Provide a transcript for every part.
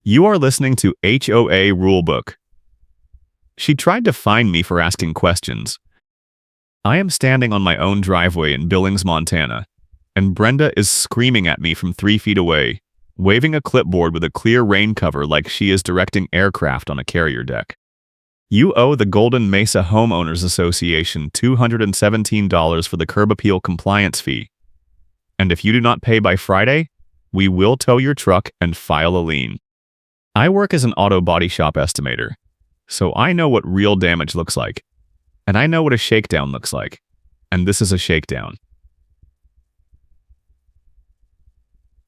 You are listening to HOA Rulebook. She tried to fine me for asking questions. I am standing on my own driveway in Billings, Montana, and Brenda is screaming at me from 3 feet away, waving a clipboard with a clear rain cover like she is directing aircraft on a carrier deck. You owe the Golden Mesa Homeowners Association $217 for the curb appeal compliance fee. And if you do not pay by Friday, we will tow your truck and file a lien. I work as an auto body shop estimator, so I know what real damage looks like. And I know what a shakedown looks like. And this is a shakedown.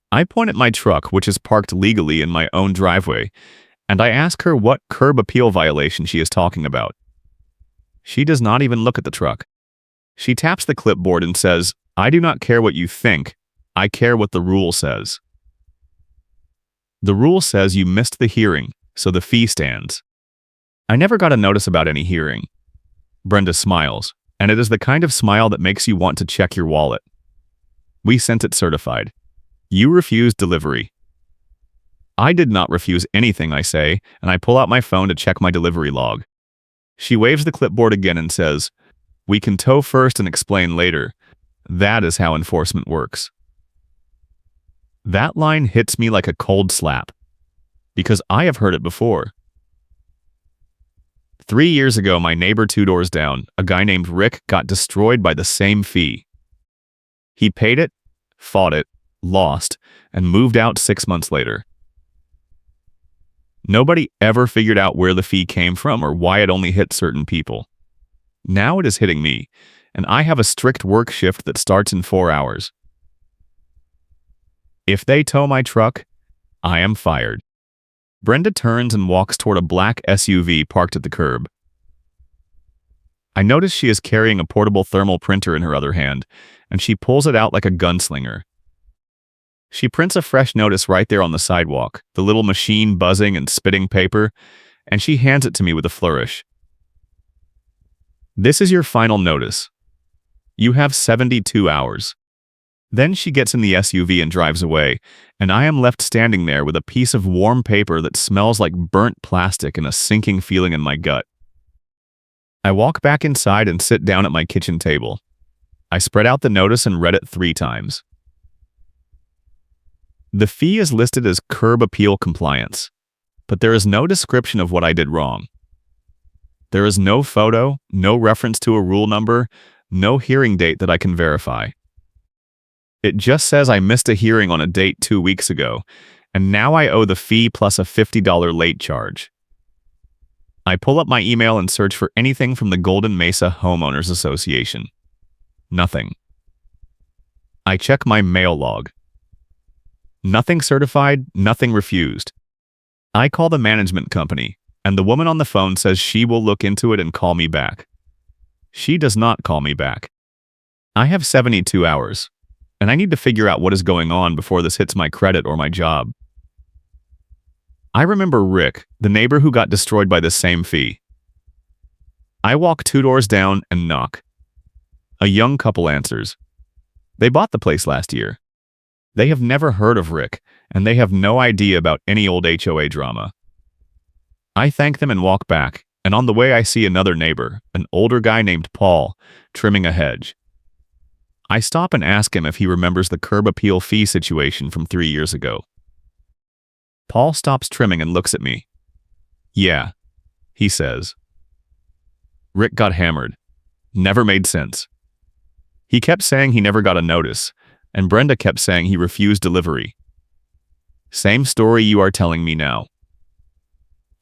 I point at my truck, which is parked legally in my own driveway, and I ask her what curb appeal violation she is talking about. She does not even look at the truck. She taps the clipboard and says, "I do not care what you think. I care what the rule says." The rule says you missed the hearing, so the fee stands. I never got a notice about any hearing. Brenda smiles, and it is the kind of smile that makes you want to check your wallet. We sent it certified. You refused delivery. I did not refuse anything, I say, and I pull out my phone to check my delivery log. She waves the clipboard again and says, "We can tow first and explain later. That is how enforcement works." That line hits me like a cold slap, because I have heard it before. 3 years ago, my neighbor 2 doors down, a guy named Rick, got destroyed by the same fee. He paid it, fought it, lost, and moved out 6 months later. Nobody ever figured out where the fee came from or why it only hit certain people. Now it is hitting me, and I have a strict work shift that starts in 4 hours. If they tow my truck, I am fired. Brenda turns and walks toward a black SUV parked at the curb. I notice she is carrying a portable thermal printer in her other hand, and she pulls it out like a gunslinger. She prints a fresh notice right there on the sidewalk, the little machine buzzing and spitting paper, and she hands it to me with a flourish. "This is your final notice. You have 72 hours. Then she gets in the SUV and drives away, and I am left standing there with a piece of warm paper that smells like burnt plastic and a sinking feeling in my gut. I walk back inside and sit down at my kitchen table. I spread out the notice and read it 3 times. The fee is listed as curb appeal compliance, but there is no description of what I did wrong. There is no photo, no reference to a rule number, no hearing date that I can verify. It just says I missed a hearing on a date 2 weeks ago, and now I owe the fee plus a $50 late charge. I pull up my email and search for anything from the Golden Mesa Homeowners Association. Nothing. I check my mail log. Nothing certified, nothing refused. I call the management company, and the woman on the phone says she will look into it and call me back. She does not call me back. I have 72 hours. And I need to figure out what is going on before this hits my credit or my job. I remember Rick, the neighbor who got destroyed by the same fee. I walk 2 doors down and knock. A young couple answers. They bought the place last year. They have never heard of Rick, and they have no idea about any old HOA drama. I thank them and walk back, and on the way I see another neighbor, an older guy named Paul, trimming a hedge. I stop and ask him if he remembers the curb appeal fee situation from 3 years ago. Paul stops trimming and looks at me. "Yeah," he says. Rick got hammered. Never made sense. He kept saying he never got a notice, and Brenda kept saying he refused delivery. Same story you are telling me now.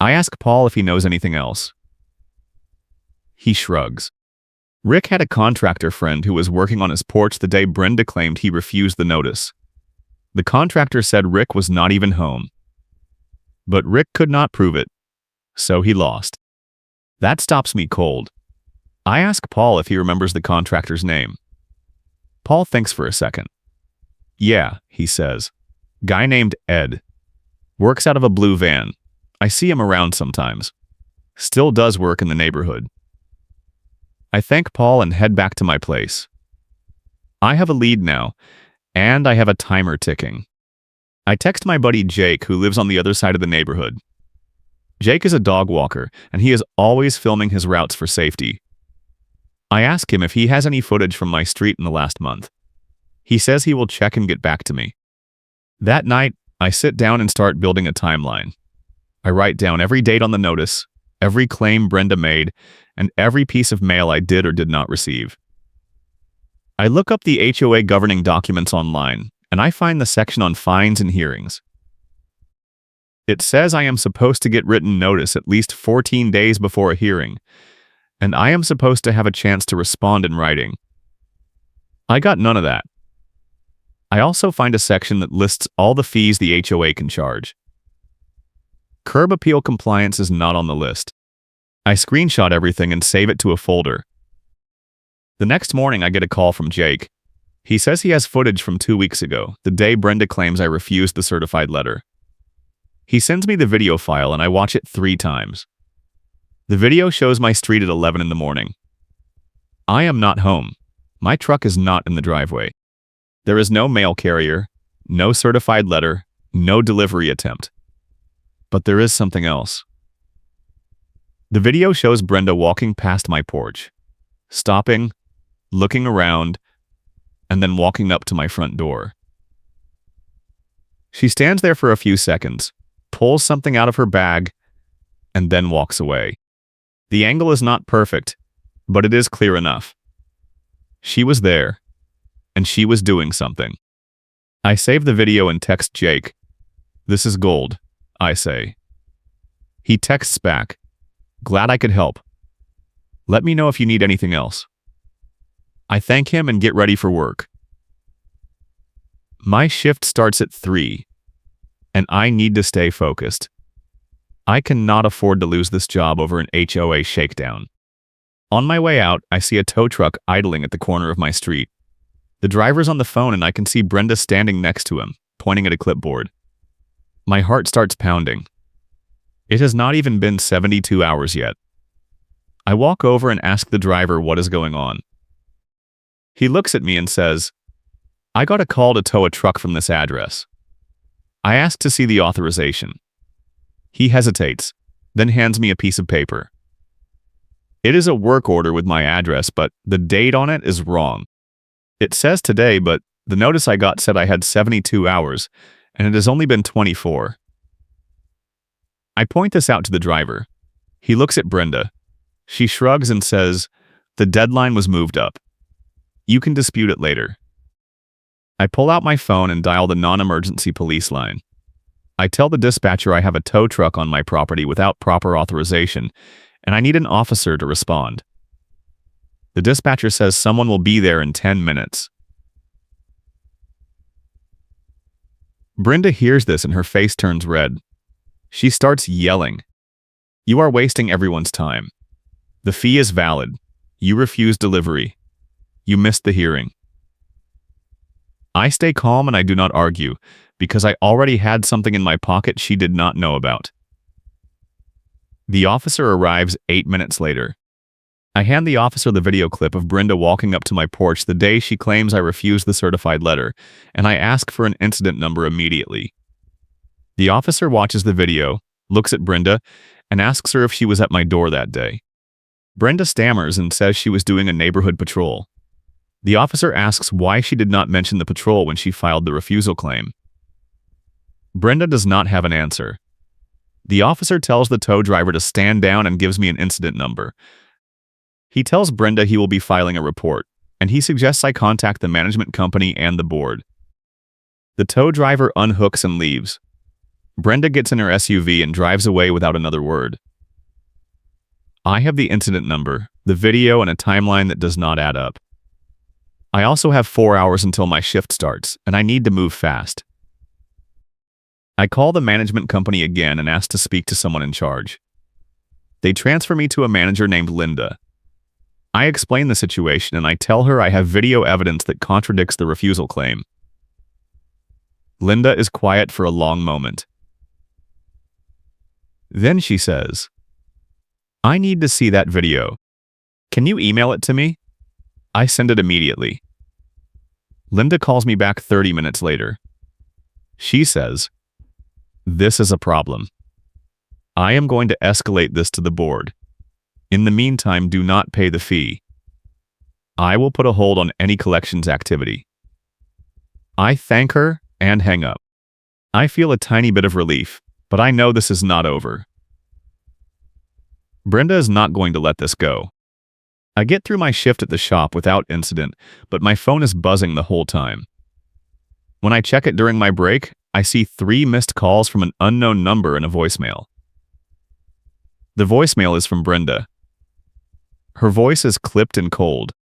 I ask Paul if he knows anything else. He shrugs. Rick had a contractor friend who was working on his porch the day Brenda claimed he refused the notice. The contractor said Rick was not even home. But Rick could not prove it, so he lost. That stops me cold. I ask Paul if he remembers the contractor's name. Paul thinks for a second. "Yeah," he says. "Guy named Ed. Works out of a blue van. I see him around sometimes. Still does work in the neighborhood." I thank Paul and head back to my place. I have a lead now, and I have a timer ticking. I text my buddy Jake, who lives on the other side of the neighborhood. Jake is a dog walker, and he is always filming his routes for safety. I ask him if he has any footage from my street in the last month. He says he will check and get back to me. That night, I sit down and start building a timeline. I write down every date on the notice, every claim Brenda made, and every piece of mail I did or did not receive. I look up the HOA governing documents online, and I find the section on fines and hearings. It says I am supposed to get written notice at least 14 days before a hearing, and I am supposed to have a chance to respond in writing. I got none of that. I also find a section that lists all the fees the HOA can charge. Curb appeal compliance is not on the list. I screenshot everything and save it to a folder. The next morning, I get a call from Jake. He says he has footage from 2 weeks ago, the day Brenda claims I refused the certified letter. He sends me the video file and I watch it 3 times. The video shows my street at 11 in the morning. I am not home. My truck is not in the driveway. There is no mail carrier, no certified letter, no delivery attempt. But there is something else. The video shows Brenda walking past my porch, stopping, looking around, and then walking up to my front door. She stands there for a few seconds, pulls something out of her bag, and then walks away. The angle is not perfect, but it is clear enough. She was there, and she was doing something. I save the video and text Jake. "This is gold," I say. He texts back, "Glad I could help. Let me know if you need anything else." I thank him and get ready for work. My shift starts at 3, and I need to stay focused. I cannot afford to lose this job over an HOA shakedown. On my way out, I see a tow truck idling at the corner of my street. The driver's on the phone and I can see Brenda standing next to him, pointing at a clipboard. My heart starts pounding. It has not even been 72 hours yet. I walk over and ask the driver what is going on. He looks at me and says, "I got a call to tow a truck from this address." I ask to see the authorization. He hesitates, then hands me a piece of paper. It is a work order with my address, but the date on it is wrong. It says today, but the notice I got said I had 72 hours, and it has only been 24. I point this out to the driver. He looks at Brenda. She shrugs and says, "The deadline was moved up. You can dispute it later." I pull out my phone and dial the non-emergency police line. I tell the dispatcher I have a tow truck on my property without proper authorization, and I need an officer to respond. The dispatcher says someone will be there in 10 minutes. Brenda hears this and her face turns red. She starts yelling, "You are wasting everyone's time. The fee is valid. You refused delivery. You missed the hearing." I stay calm and I do not argue, because I already had something in my pocket she did not know about. The officer arrives 8 minutes later. I hand the officer the video clip of Brenda walking up to my porch the day she claims I refused the certified letter, and I ask for an incident number immediately. The officer watches the video, looks at Brenda, and asks her if she was at my door that day. Brenda stammers and says she was doing a neighborhood patrol. The officer asks why she did not mention the patrol when she filed the refusal claim. Brenda does not have an answer. The officer tells the tow driver to stand down and gives me an incident number. He tells Brenda he will be filing a report, and he suggests I contact the management company and the board. The tow driver unhooks and leaves. Brenda gets in her SUV and drives away without another word. I have the incident number, the video, and a timeline that does not add up. I also have 4 hours until my shift starts, and I need to move fast. I call the management company again and ask to speak to someone in charge. They transfer me to a manager named Linda. I explain the situation and I tell her I have video evidence that contradicts the refusal claim. Linda is quiet for a long moment. Then she says, "I need to see that video. Can you email it to me?" I send it immediately. Linda calls me back 30 minutes later. She says, "This is a problem. I am going to escalate this to the board. In the meantime, do not pay the fee. I will put a hold on any collections activity." I thank her and hang up. I feel a tiny bit of relief, but I know this is not over. Brenda is not going to let this go. I get through my shift at the shop without incident, but my phone is buzzing the whole time. When I check it during my break, I see 3 missed calls from an unknown number and a voicemail. The voicemail is from Brenda. Her voice is clipped and cold.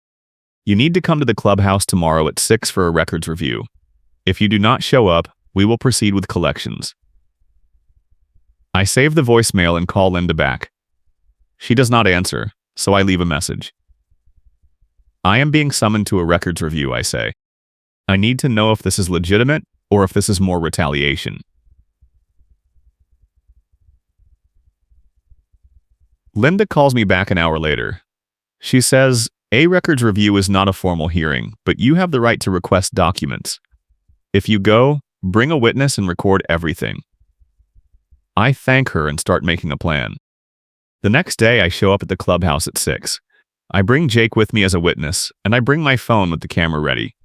"You need to come to the clubhouse tomorrow at 6 for a records review. If you do not show up, we will proceed with collections." I save the voicemail and call Linda back. She does not answer, so I leave a message. "I am being summoned to a records review," I say. "I need to know if this is legitimate or if this is more retaliation." Linda calls me back an hour later. She says, "A records review is not a formal hearing, but you have the right to request documents. If you go, bring a witness and record everything." I thank her and start making a plan. The next day, I show up at the clubhouse at 6. I bring Jake with me as a witness, and I bring my phone with the camera ready.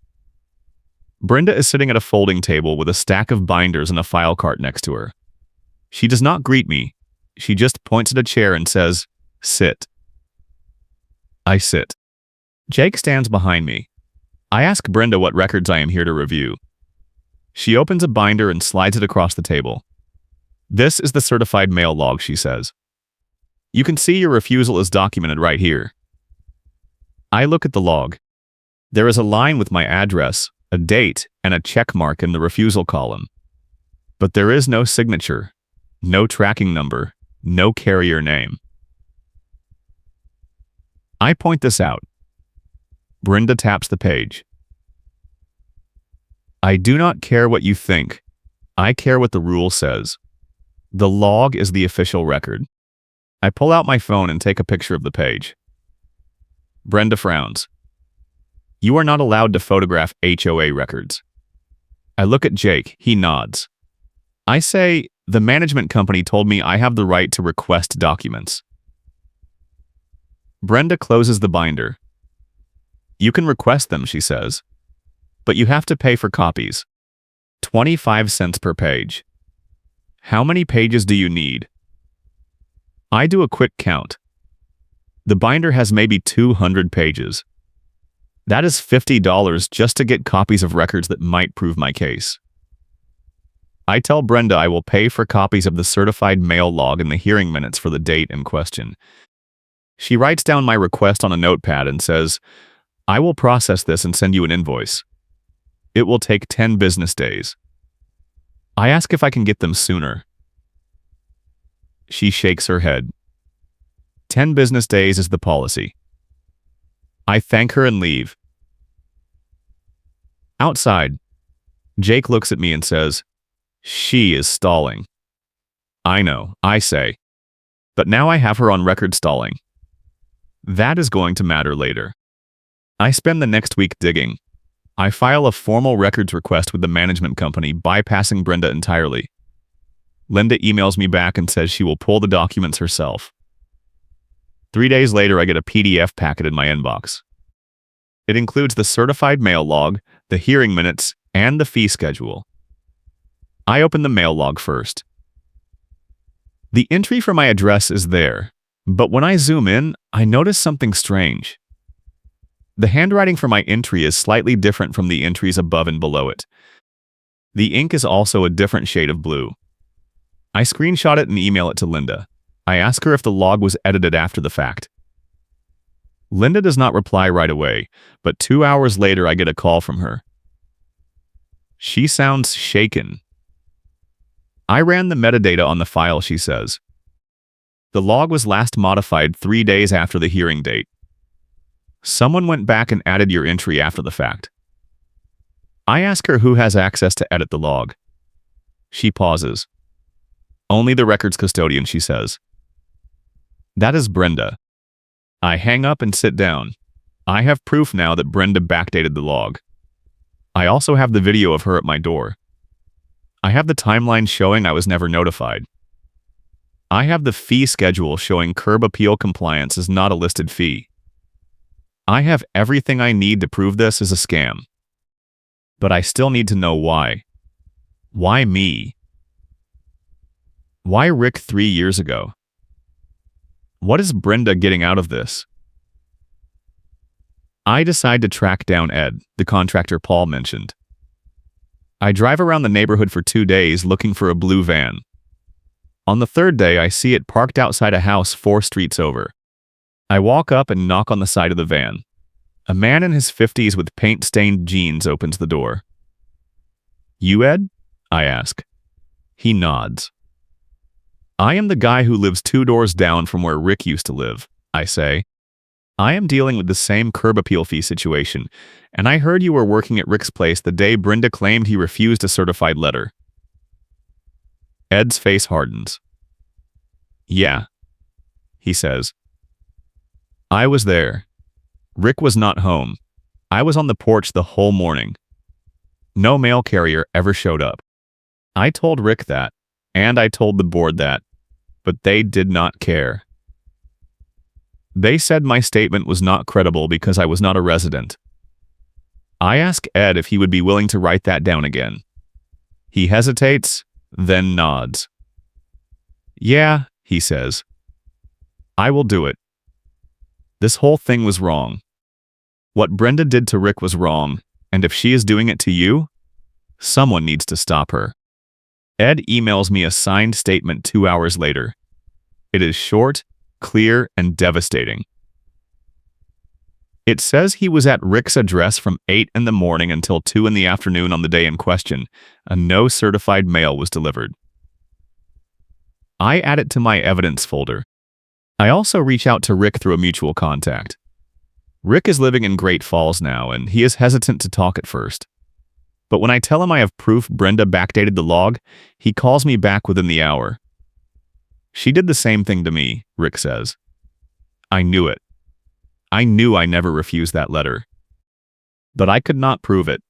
Brenda is sitting at a folding table with a stack of binders and a file cart next to her. She does not greet me. She just points at a chair and says, "Sit." I sit. Jake stands behind me. I ask Brenda what records I am here to review. She opens a binder and slides it across the table. "This is the certified mail log," she says. "You can see your refusal is documented right here." I look at the log. There is a line with my address, a date, and a check mark in the refusal column. But there is no signature, no tracking number, no carrier name. I point this out. Brenda taps the page. "I do not care what you think. I care what the rule says. The log is the official record." I pull out my phone and take a picture of the page. Brenda frowns. "You are not allowed to photograph HOA records." I look at Jake. He nods. I say, "The management company told me I have the right to request documents." Brenda closes the binder. "You can request them," she says, "but you have to pay for copies. 25 cents per page. How many pages do you need?" I do a quick count. The binder has maybe 200 pages. That is $50 just to get copies of records that might prove my case. I tell Brenda I will pay for copies of the certified mail log and the hearing minutes for the date in question. She writes down my request on a notepad and says, "I will process this and send you an invoice. It will take 10 business days." I ask if I can get them sooner. She shakes her head. 10 business days is the policy. I thank her and leave. Outside, Jake looks at me and says, "She is stalling." "I know," I say, "but now I have her on record stalling. That is going to matter later." I spend the next week digging. I file a formal records request with the management company, bypassing Brenda entirely. Linda emails me back and says she will pull the documents herself. 3 days later, I get a PDF packet in my inbox. It includes the certified mail log, the hearing minutes, and the fee schedule. I open the mail log first. The entry for my address is there, but when I zoom in, I notice something strange. The handwriting for my entry is slightly different from the entries above and below it. The ink is also a different shade of blue. I screenshot it and email it to Linda. I ask her if the log was edited after the fact. Linda does not reply right away, but 2 hours later I get a call from her. She sounds shaken. "I ran the metadata on the file," she says. "The log was last modified 3 days after the hearing date. Someone went back and added your entry after the fact." I ask her who has access to edit the log. She pauses. "Only the records custodian," she says. That is Brenda. I hang up and sit down. I have proof now that Brenda backdated the log. I also have the video of her at my door. I have the timeline showing I was never notified. I have the fee schedule showing curb appeal compliance is not a listed fee. I have everything I need to prove this is a scam. But I still need to know why. Why me? Why Rick 3 years ago? What is Brenda getting out of this? I decide to track down Ed, the contractor Paul mentioned. I drive around the neighborhood for 2 days looking for a blue van. On the third day, I see it parked outside a house 4 streets over. I walk up and knock on the side of the van. A man in his 50s with paint-stained jeans opens the door. "You, Ed?" I ask. He nods. "I am the guy who lives 2 doors down from where Rick used to live," I say. "I am dealing with the same curb appeal fee situation, and I heard you were working at Rick's place the day Brenda claimed he refused a certified letter." Ed's face hardens. "Yeah," he says. "I was there. Rick was not home. I was on the porch the whole morning. No mail carrier ever showed up. I told Rick that, and I told the board that, but they did not care. They said my statement was not credible because I was not a resident. I ask Ed if he would be willing to write that down again. He hesitates, then nods. "Yeah," he says. "I will do it. This whole thing was wrong. What Brenda did to Rick was wrong, and if she is doing it to you, someone needs to stop her." Ed emails me a signed statement 2 hours later. It is short, clear, and devastating. It says he was at Rick's address from 8 in the morning until 2 in the afternoon on the day in question, and no certified mail was delivered. I add it to my evidence folder. I also reach out to Rick through a mutual contact. Rick is living in Great Falls now, and he is hesitant to talk at first. But when I tell him I have proof Brenda backdated the log, he calls me back within the hour. "She did the same thing to me," Rick says. "I knew it. I knew I never refused that letter. But I could not prove it.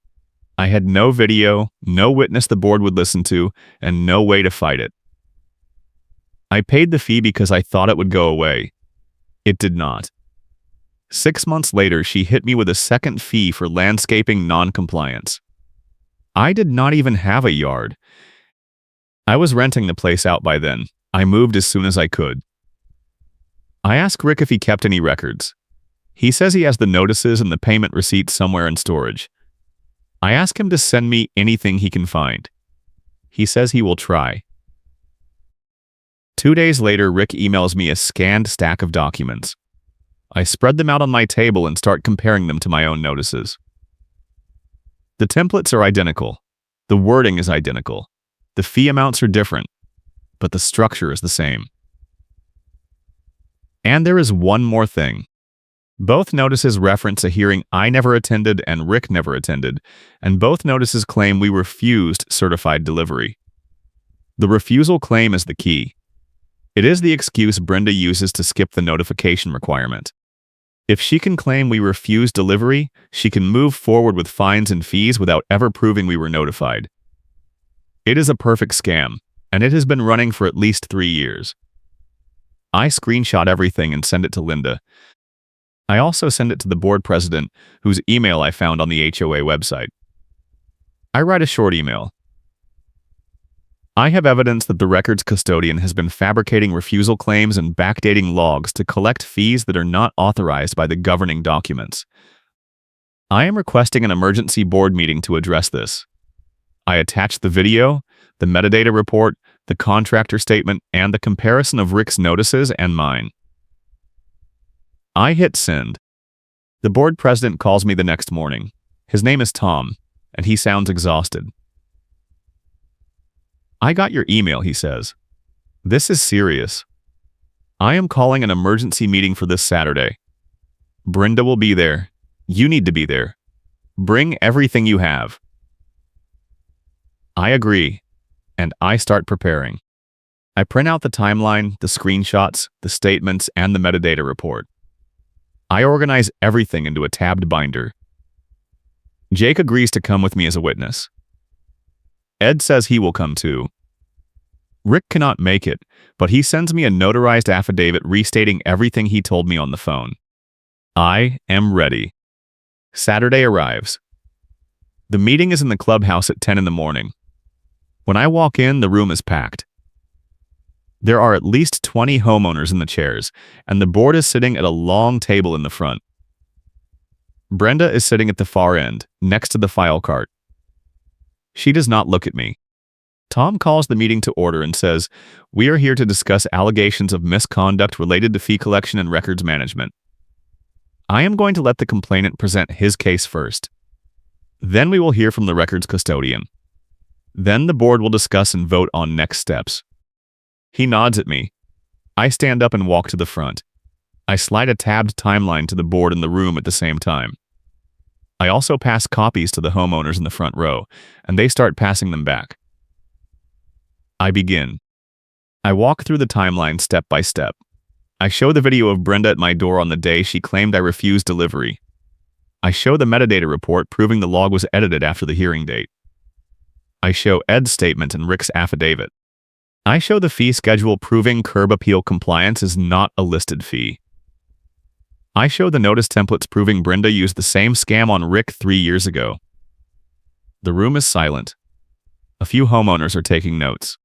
I had no video, no witness the board would listen to, and no way to fight it. I paid the fee because I thought it would go away. It did not. 6 months later, she hit me with a second fee for landscaping non-compliance. I did not even have a yard. I was renting the place out by then. I moved as soon as I could. I asked Rick if he kept any records. He says he has the notices and the payment receipts somewhere in storage. I ask him to send me anything he can find. He says he will try. 2 days later, Rick emails me a scanned stack of documents. I spread them out on my table and start comparing them to my own notices. The templates are identical. The wording is identical. The fee amounts are different, but the structure is the same. And there is one more thing. Both notices reference a hearing I never attended and Rick never attended, and both notices claim we refused certified delivery. The refusal claim is the key. It is the excuse Brenda uses to skip the notification requirement. If she can claim we refused delivery, she can move forward with fines and fees without ever proving we were notified. It is a perfect scam, and it has been running for at least 3 years. I screenshot everything and send it to Linda. I also send it to the board president, whose email I found on the HOA website. I write a short email. I have evidence that the records custodian has been fabricating refusal claims and backdating logs to collect fees that are not authorized by the governing documents. I am requesting an emergency board meeting to address this. I attach the video, the metadata report, the contractor statement, and the comparison of Rick's notices and mine. I hit send. The board president calls me the next morning. His name is Tom, and he sounds exhausted. "I got your email," he says. "This is serious. I am calling an emergency meeting for this Saturday. Brenda will be there. You need to be there. Bring everything you have." I agree, and I start preparing. I print out the timeline, the screenshots, the statements, and the metadata report. I organize everything into a tabbed binder. Jake agrees to come with me as a witness. Ed says he will come too. Rick cannot make it, but he sends me a notarized affidavit restating everything he told me on the phone. I am ready. Saturday arrives. The meeting is in the clubhouse at 10 in the morning. When I walk in, the room is packed. There are at least 20 homeowners in the chairs, and the board is sitting at a long table in the front. Brenda is sitting at the far end, next to the file cart. She does not look at me. Tom calls the meeting to order and says, "We are here to discuss allegations of misconduct related to fee collection and records management. I am going to let the complainant present his case first. Then we will hear from the records custodian. Then the board will discuss and vote on next steps." He nods at me. I stand up and walk to the front. I slide a tabbed timeline to the board in the room at the same time. I also pass copies to the homeowners in the front row, and they start passing them back. I begin. I walk through the timeline step by step. I show the video of Brenda at my door on the day she claimed I refused delivery. I show the metadata report proving the log was edited after the hearing date. I show Ed's statement and Rick's affidavit. I show the fee schedule proving curb appeal compliance is not a listed fee. I show the notice templates proving Brenda used the same scam on Rick 3 years ago. The room is silent. A few homeowners are taking notes.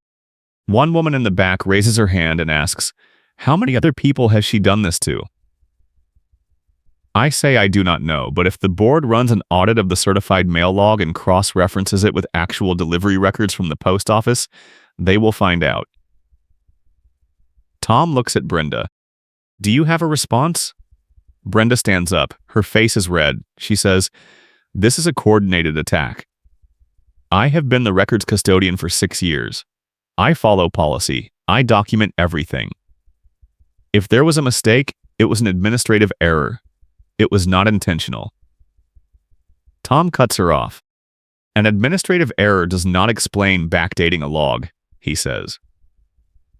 One woman in the back raises her hand and asks, "How many other people has she done this to?" I say I do not know, but if the board runs an audit of the certified mail log and cross-references it with actual delivery records from the post office, they will find out. Tom looks at Brenda. "Do you have a response?" Brenda stands up. Her face is red. She says, "This is a coordinated attack. I have been the records custodian for 6 years. I follow policy. I document everything. If there was a mistake, it was an administrative error. It was not intentional." Tom cuts her off. "An administrative error does not explain backdating a log," he says.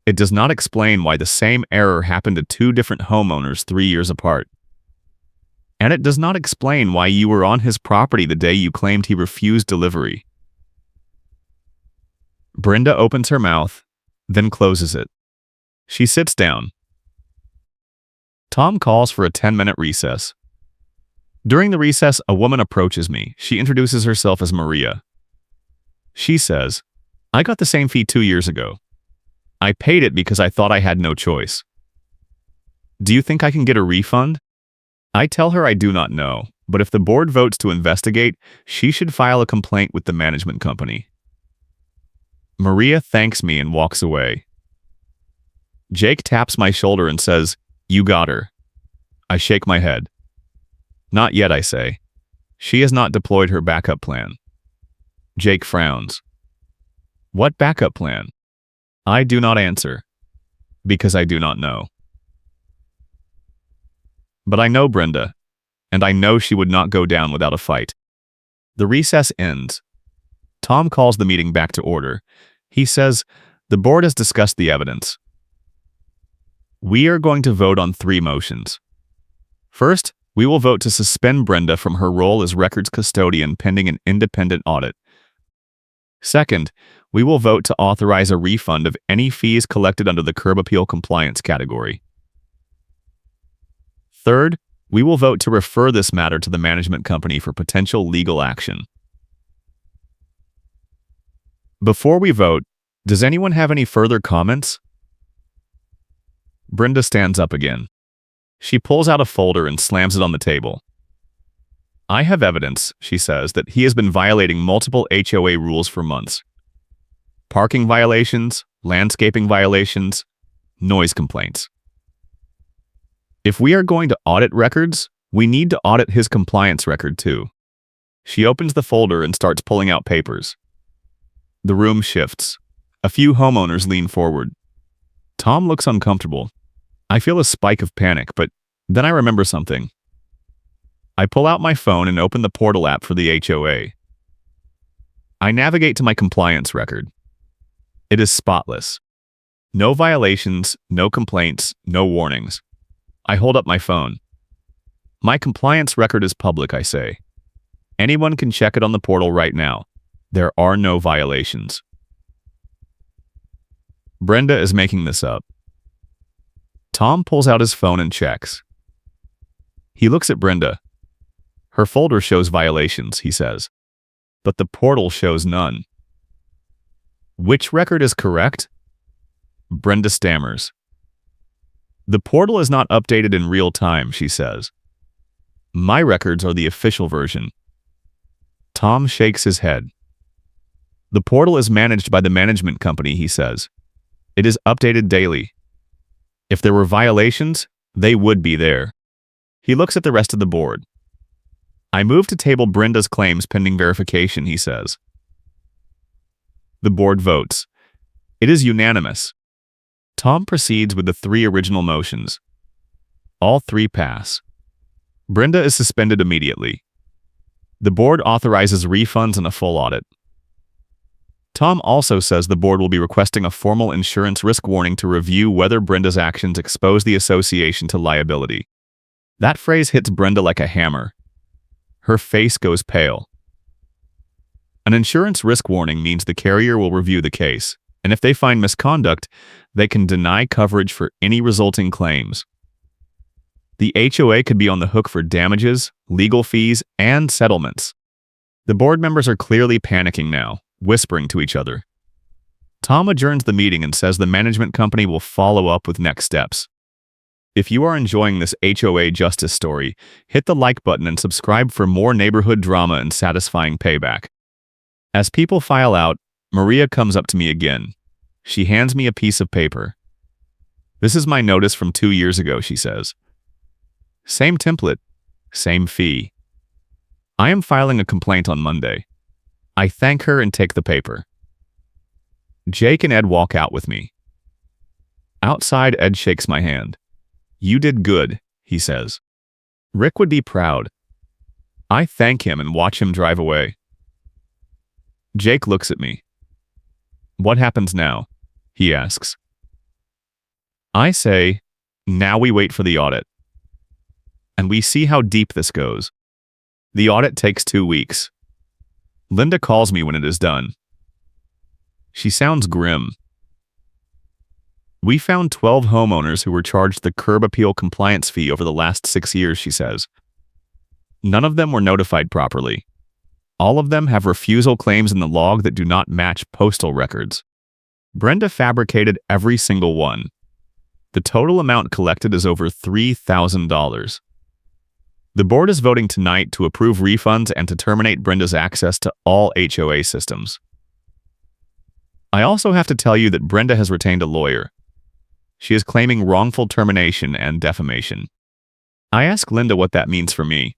"It does not explain why the same error happened to 2 different homeowners 3 years apart. And it does not explain why you were on his property the day you claimed he refused delivery." Brenda opens her mouth, then closes it. She sits down. Tom calls for a 10-minute recess. During the recess, a woman approaches me. She introduces herself as Maria. She says, "I got the same fee 2 years ago. I paid it because I thought I had no choice. Do you think I can get a refund?" I tell her I do not know, but if the board votes to investigate, she should file a complaint with the management company. Maria thanks me and walks away. Jake taps my shoulder and says, "You got her." I shake my head. "Not yet," I say. "She has not deployed her backup plan." Jake frowns. "What backup plan?" I do not answer, because I do not know. But I know Brenda, and I know she would not go down without a fight. The recess ends. Tom calls the meeting back to order. He says, "The board has discussed the evidence. We are going to vote on 3 motions. First, we will vote to suspend Brenda from her role as records custodian pending an independent audit. Second, we will vote to authorize a refund of any fees collected under the curb appeal compliance category. Third, we will vote to refer this matter to the management company for potential legal action." Before we vote, does anyone have any further comments? Brenda stands up again. She pulls out a folder and slams it on the table. "I have evidence," she says, "that he has been violating multiple HOA rules for months. Parking violations, landscaping violations, noise complaints. If we are going to audit records, we need to audit his compliance record too." She opens the folder and starts pulling out papers. The room shifts. A few homeowners lean forward. Tom looks uncomfortable. I feel a spike of panic, but then I remember something. I pull out my phone and open the portal app for the HOA. I navigate to my compliance record. It is spotless. No violations, no complaints, no warnings. I hold up my phone. "My compliance record is public," I say. "Anyone can check it on the portal right now. There are no violations. Brenda is making this up. Tom pulls out his phone and checks. He looks at Brenda. Her folder shows violations, he says, but the portal shows none. Which record is correct? Brenda stammers. The portal is not updated in real time, she says. My records are the official version. Tom shakes his head. The portal is managed by the management company, he says. It is updated daily. If there were violations, they would be there. He looks at the rest of the board. I move to table Brenda's claims pending verification, he says. The board votes. It is unanimous. Tom proceeds with the 3 original motions. All 3 pass. Brenda is suspended immediately. The board authorizes refunds and a full audit. Tom also says the board will be requesting a formal insurance risk warning to review whether Brenda's actions expose the association to liability. That phrase hits Brenda like a hammer. Her face goes pale. An insurance risk warning means the carrier will review the case, and if they find misconduct, they can deny coverage for any resulting claims. The HOA could be on the hook for damages, legal fees, and settlements. The board members are clearly panicking now, whispering to each other. Tom adjourns the meeting and says the management company will follow up with next steps. If you are enjoying this HOA justice story, hit the like button and subscribe for more neighborhood drama and satisfying payback. As people file out, Maria comes up to me again. She hands me a piece of paper. This is my notice from 2 years ago, she says. Same template, same fee. I am filing a complaint on Monday. I thank her and take the paper. Jake and Ed walk out with me. Outside, Ed shakes my hand. You did good, he says. Rick would be proud. I thank him and watch him drive away. Jake looks at me. What happens now? He asks. I say, now we wait for the audit. And we see how deep this goes. The audit takes 2 weeks. Linda calls me when it is done. She sounds grim. We found 12 homeowners who were charged the curb appeal compliance fee over the last 6 years, she says. None of them were notified properly. All of them have refusal claims in the log that do not match postal records. Brenda fabricated every single one. The total amount collected is over $3,000. The board is voting tonight to approve refunds and to terminate Brenda's access to all HOA systems. I also have to tell you that Brenda has retained a lawyer. She is claiming wrongful termination and defamation. I ask Linda what that means for me.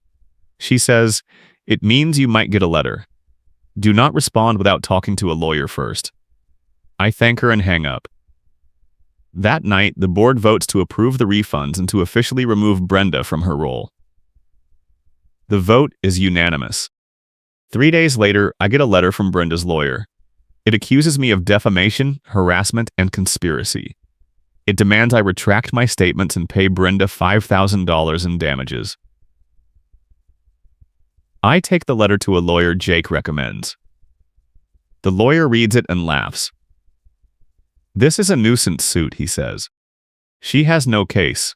She says, it means you might get a letter. Do not respond without talking to a lawyer first. I thank her and hang up. That night, the board votes to approve the refunds and to officially remove Brenda from her role. The vote is unanimous. 3 days later, I get a letter from Brenda's lawyer. It accuses me of defamation, harassment, and conspiracy. It demands I retract my statements and pay Brenda $5,000 in damages. I take the letter to a lawyer Jake recommends. The lawyer reads it and laughs. This is a nuisance suit, he says. She has no case.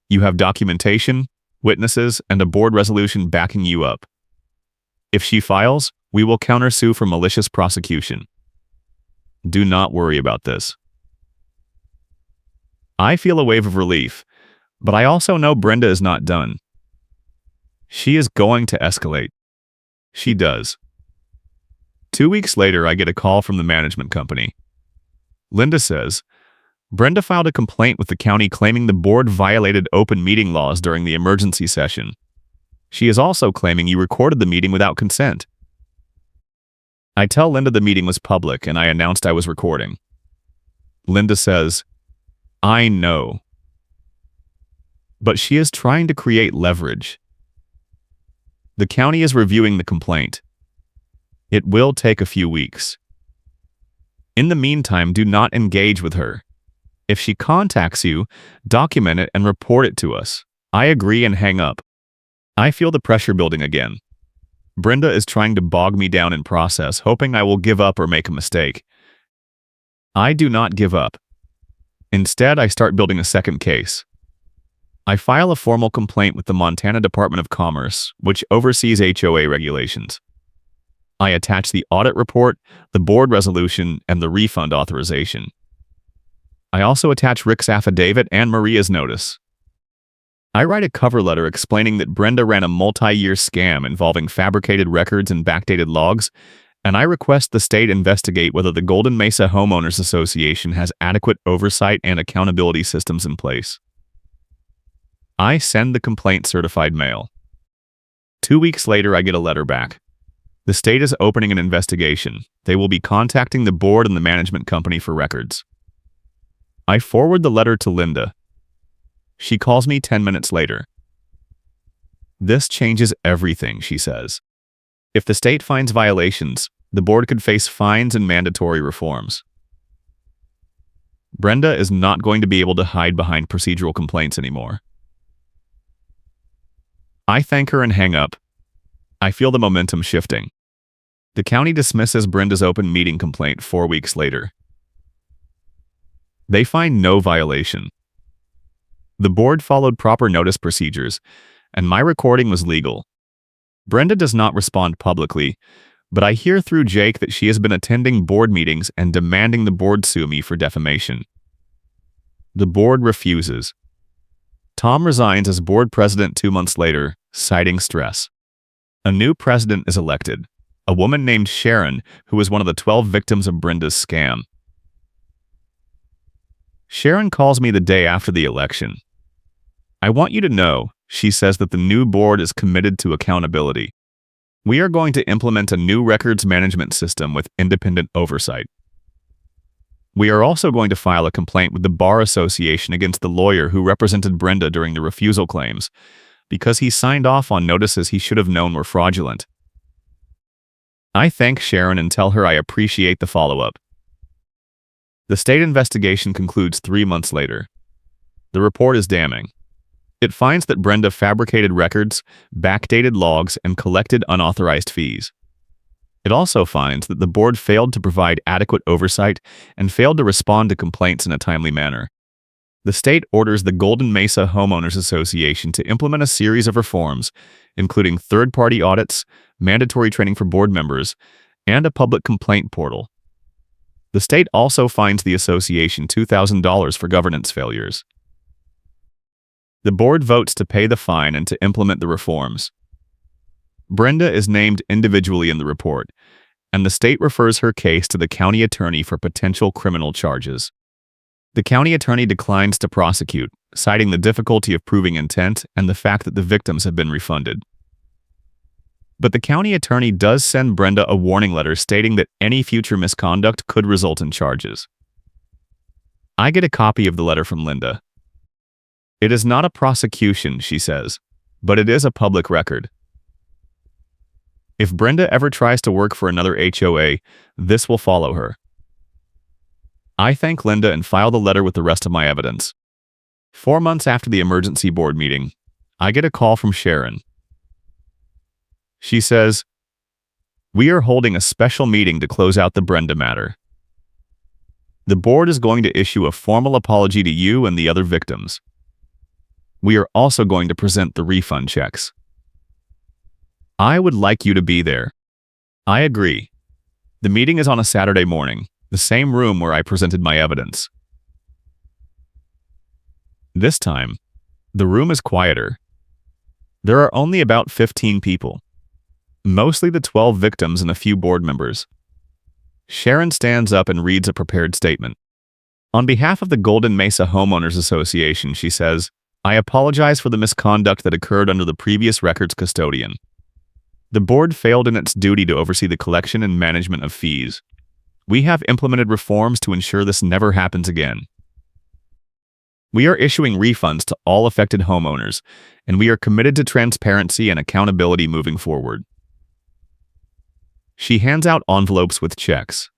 You have documentation, witnesses, and a board resolution backing you up. If she files, we will countersue for malicious prosecution. Do not worry about this. I feel a wave of relief, but I also know Brenda is not done. She is going to escalate. She does. 2 weeks later, I get a call from the management company. Linda says, Brenda filed a complaint with the county claiming the board violated open meeting laws during the emergency session. She is also claiming you recorded the meeting without consent. I tell Linda the meeting was public and I announced I was recording. Linda says, I know. But she is trying to create leverage. The county is reviewing the complaint. It will take a few weeks. In the meantime, do not engage with her. If she contacts you, document it and report it to us. I agree and hang up. I feel the pressure building again. Brenda is trying to bog me down in process, hoping I will give up or make a mistake. I do not give up. Instead, I start building a second case. I file a formal complaint with the Montana Department of Commerce, which oversees HOA regulations. I attach the audit report, the board resolution, and the refund authorization. I also attach Rick's affidavit and Maria's notice. I write a cover letter explaining that Brenda ran a multi-year scam involving fabricated records and backdated logs, and I request the state investigate whether the Golden Mesa Homeowners Association has adequate oversight and accountability systems in place. I send the complaint certified mail. 2 weeks later, I get a letter back. The state is opening an investigation. They will be contacting the board and the management company for records. I forward the letter to Linda. She calls me 10 minutes later. This changes everything, she says. If the state finds violations, the board could face fines and mandatory reforms. Brenda is not going to be able to hide behind procedural complaints anymore. I thank her and hang up. I feel the momentum shifting. The county dismisses Brenda's open meeting complaint 4 weeks later. They find no violation. The board followed proper notice procedures, and my recording was legal. Brenda does not respond publicly, but I hear through Jake that she has been attending board meetings and demanding the board sue me for defamation. The board refuses. Tom resigns as board president 2 months later, citing stress. A new president is elected, a woman named Sharon, who was one of the 12 victims of Brenda's scam. Sharon calls me the day after the election. I want you to know, she says, that the new board is committed to accountability. We are going to implement a new records management system with independent oversight. We are also going to file a complaint with the Bar Association against the lawyer who represented Brenda during the refusal claims, because he signed off on notices he should have known were fraudulent. I thank Sharon and tell her I appreciate the follow-up. The state investigation concludes 3 months later. The report is damning. It finds that Brenda fabricated records, backdated logs, and collected unauthorized fees. It also finds that the board failed to provide adequate oversight and failed to respond to complaints in a timely manner. The state orders the Golden Mesa Homeowners Association to implement a series of reforms, including third-party audits, mandatory training for board members, and a public complaint portal. The state also fines the association $2,000 for governance failures. The board votes to pay the fine and to implement the reforms. Brenda is named individually in the report, and the state refers her case to the county attorney for potential criminal charges. The county attorney declines to prosecute, citing the difficulty of proving intent and the fact that the victims have been refunded. But the county attorney does send Brenda a warning letter stating that any future misconduct could result in charges. I get a copy of the letter from Linda. It is not a prosecution, she says, but it is a public record. If Brenda ever tries to work for another HOA, this will follow her. I thank Linda and file the letter with the rest of my evidence. 4 months after the emergency board meeting, I get a call from Sharon. She says, "We are holding a special meeting to close out the Brenda matter. The board is going to issue a formal apology to you and the other victims. We are also going to present the refund checks. I would like you to be there." I agree. The meeting is on a Saturday morning, the same room where I presented my evidence. This time, the room is quieter. There are only about 15 people, mostly the 12 victims and a few board members. Sharon stands up and reads a prepared statement. On behalf of the Golden Mesa Homeowners Association, she says, "I apologize for the misconduct that occurred under the previous records custodian. The board failed in its duty to oversee the collection and management of fees. We have implemented reforms to ensure this never happens again. We are issuing refunds to all affected homeowners, and we are committed to transparency and accountability moving forward." She hands out envelopes with checks.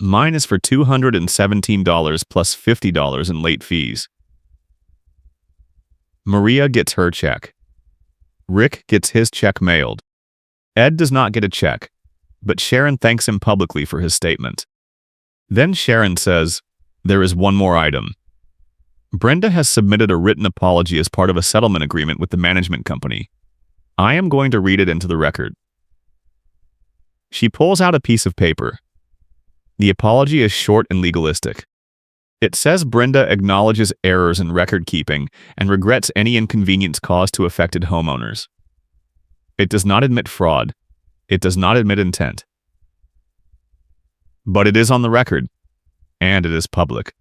Mine is for $217 plus $50 in late fees. Maria gets her check. Rick gets his check mailed. Ed does not get a check, but Sharon thanks him publicly for his statement. Then Sharon says, "There is one more item. Brenda has submitted a written apology as part of a settlement agreement with the management company. I am going to read it into the record." She pulls out a piece of paper. The apology is short and legalistic. It says Brenda acknowledges errors in record keeping and regrets any inconvenience caused to affected homeowners. It does not admit fraud. It does not admit intent. But it is on the record, and it is public.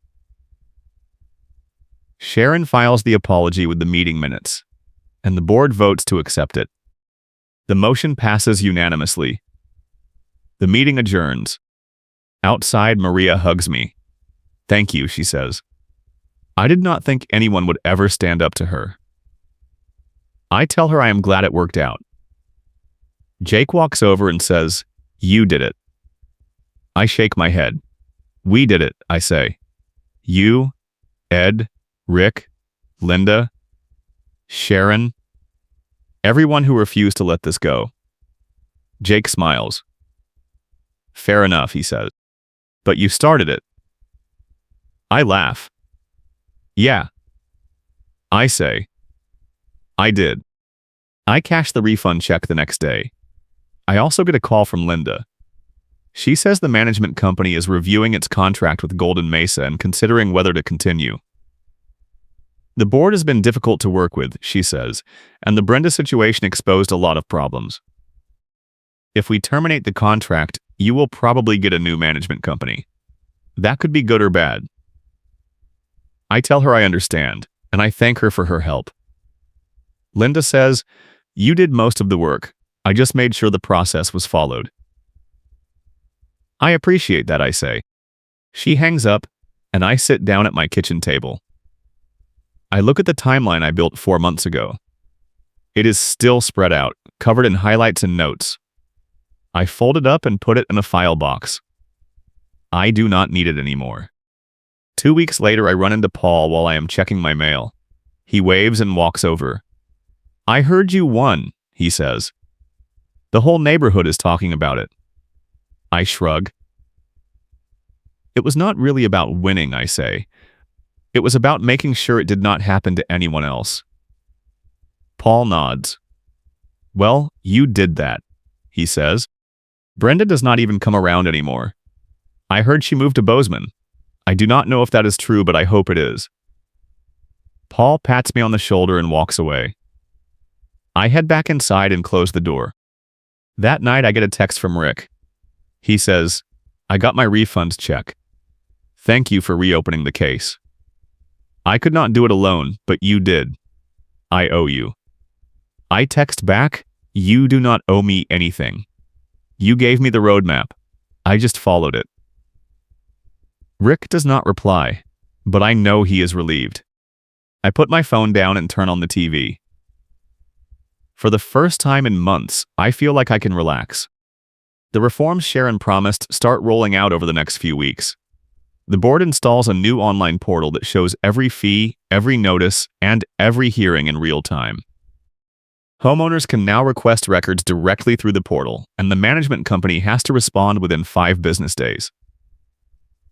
Sharon files the apology with the meeting minutes, and the board votes to accept it. The motion passes unanimously. The meeting adjourns. Outside, Maria hugs me. "Thank you," she says. I did not think anyone would ever stand up to her. I tell her I am glad it worked out. Jake walks over and says, "You did it." I shake my head. "We did it," I say. "You, Ed, Rick, Linda, Sharon, everyone who refused to let this go." Jake smiles. "Fair enough," he says. "But you started it." I laugh. "Yeah." I say, "I did." I cash the refund check the next day. I also get a call from Linda. She says the management company is reviewing its contract with Golden Mesa and considering whether to continue. The board has been difficult to work with, she says, and the Brenda situation exposed a lot of problems. If we terminate the contract, you will probably get a new management company. That could be good or bad. I tell her I understand, and I thank her for her help. Linda says, "You did most of the work. I just made sure the process was followed." I appreciate that, I say. She hangs up, and I sit down at my kitchen table. I look at the timeline I built 4 months ago. It is still spread out, covered in highlights and notes. I fold it up and put it in a file box. I do not need it anymore. 2 weeks later, I run into Paul while I am checking my mail. He waves and walks over. "I heard you won," he says. "The whole neighborhood is talking about it." I shrug. "It was not really about winning," I say. "It was about making sure it did not happen to anyone else." Paul nods. "Well, you did that," he says. "Brenda does not even come around anymore. I heard she moved to Bozeman. I do not know if that is true, but I hope it is." Paul pats me on the shoulder and walks away. I head back inside and close the door. That night, I get a text from Rick. He says, "I got my refunds check. Thank you for reopening the case. I could not do it alone, but you did. I owe you." I text back, "You do not owe me anything. You gave me the roadmap. I just followed it." Rick does not reply, but I know he is relieved. I put my phone down and turn on the TV. For the first time in months, I feel like I can relax. The reforms Sharon promised start rolling out over the next few weeks. The board installs a new online portal that shows every fee, every notice, and every hearing in real time. Homeowners can now request records directly through the portal, and the management company has to respond within 5 business days.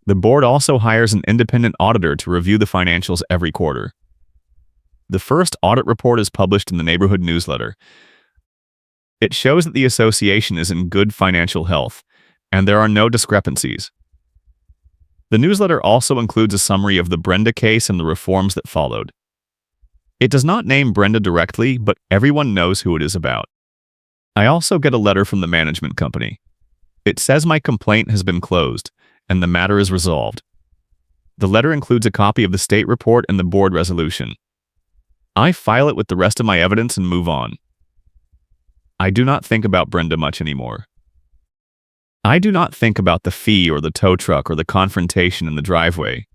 The board also hires an independent auditor to review the financials every quarter. The first audit report is published in the neighborhood newsletter. It shows that the association is in good financial health, and there are no discrepancies. The newsletter also includes a summary of the Brenda case and the reforms that followed. It does not name Brenda directly, but everyone knows who it is about. I also get a letter from the management company. It says my complaint has been closed, and the matter is resolved. The letter includes a copy of the state report and the board resolution. I file it with the rest of my evidence and move on. I do not think about Brenda much anymore. I do not think about the fee or the tow truck or the confrontation in the driveway.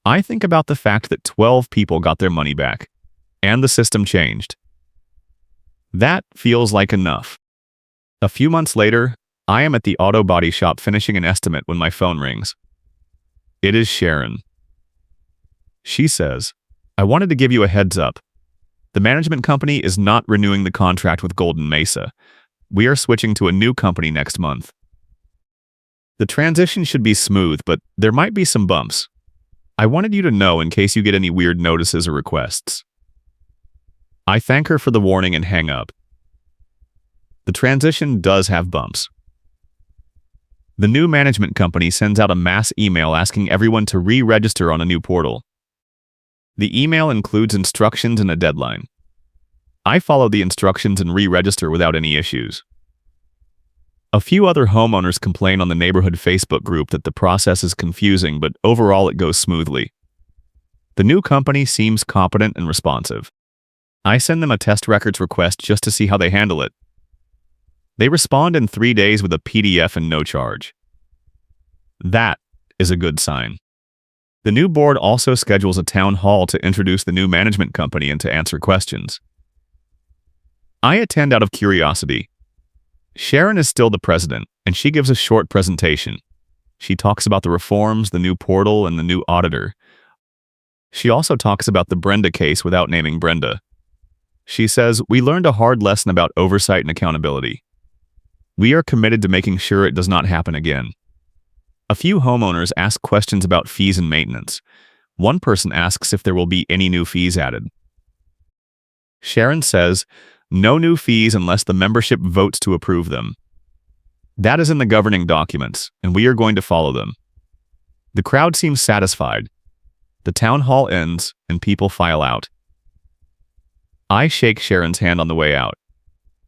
I think about the fact that 12 people got their money back, and the system changed. That feels like enough. A few months later, I am at the auto body shop finishing an estimate when my phone rings. It is Sharon. She says, "I wanted to give you a heads up. The management company is not renewing the contract with Golden Mesa. We are switching to a new company next month. The transition should be smooth, but there might be some bumps. I wanted you to know in case you get any weird notices or requests. I thank her for the warning and hang up. The transition does have bumps. The new management company sends out a mass email asking everyone to re-register on a new portal. The email includes instructions and a deadline. I follow the instructions and re-register without any issues. A few other homeowners complain on the neighborhood Facebook group that the process is confusing, but overall it goes smoothly. The new company seems competent and responsive. I send them a test records request just to see how they handle it. They respond in 3 days with a PDF and no charge. That is a good sign. The new board also schedules a town hall to introduce the new management company and to answer questions. I attend out of curiosity. Sharon is still the president, and she gives a short presentation. She talks about the reforms, the new portal, and the new auditor. She also talks about the Brenda case without naming Brenda. She says, "We learned a hard lesson about oversight and accountability. We are committed to making sure it does not happen again." A few homeowners ask questions about fees and maintenance. One person asks if there will be any new fees added. Sharon says, "No new fees unless the membership votes to approve them. That is in the governing documents, and we are going to follow them." The crowd seems satisfied. The town hall ends, and people file out. I shake Sharon's hand on the way out.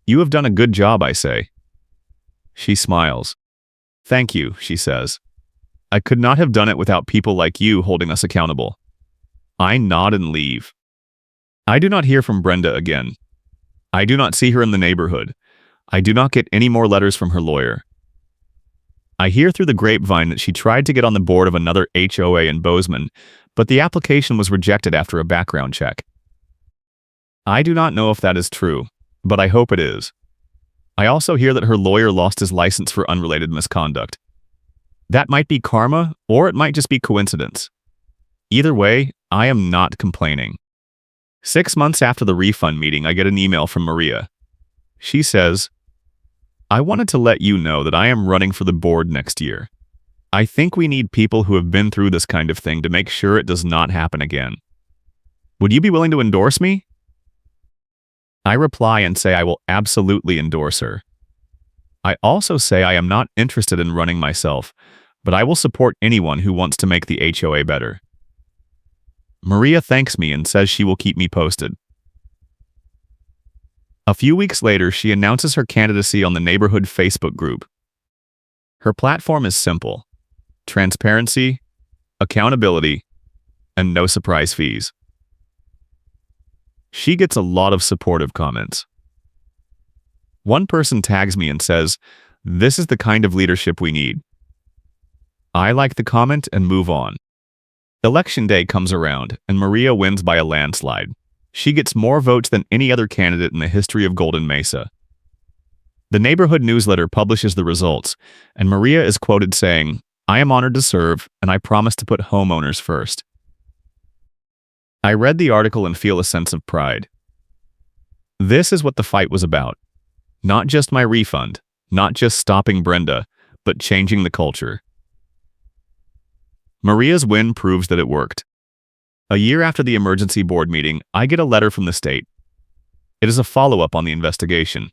"You have done a good job," I say. She smiles. "Thank you," she says. "I could not have done it without people like you holding us accountable." I nod and leave. I do not hear from Brenda again. I do not see her in the neighborhood. I do not get any more letters from her lawyer. I hear through the grapevine that she tried to get on the board of another HOA in Bozeman, but the application was rejected after a background check. I do not know if that is true, but I hope it is. I also hear that her lawyer lost his license for unrelated misconduct. That might be karma, or it might just be coincidence. Either way, I am not complaining. 6 months after the refund meeting, I get an email from Maria. She says, "I wanted to let you know that I am running for the board next year. I think we need people who have been through this kind of thing to make sure it does not happen again. Would you be willing to endorse me?" I reply and say I will absolutely endorse her. I also say I am not interested in running myself, but I will support anyone who wants to make the HOA better. Maria thanks me and says she will keep me posted. A few weeks later, she announces her candidacy on the neighborhood Facebook group. Her platform is simple: transparency, accountability, and no surprise fees. She gets a lot of supportive comments. One person tags me and says, "This is the kind of leadership we need." I like the comment and move on. Election day comes around, and Maria wins by a landslide. She gets more votes than any other candidate in the history of Golden Mesa. The neighborhood newsletter publishes the results, and Maria is quoted saying, "I am honored to serve, and I promise to put homeowners first." I read the article and feel a sense of pride. This is what the fight was about. Not just my refund, not just stopping Brenda, but changing the culture. Maria's win proves that it worked. A year after the emergency board meeting, I get a letter from the state. It is a follow-up on the investigation.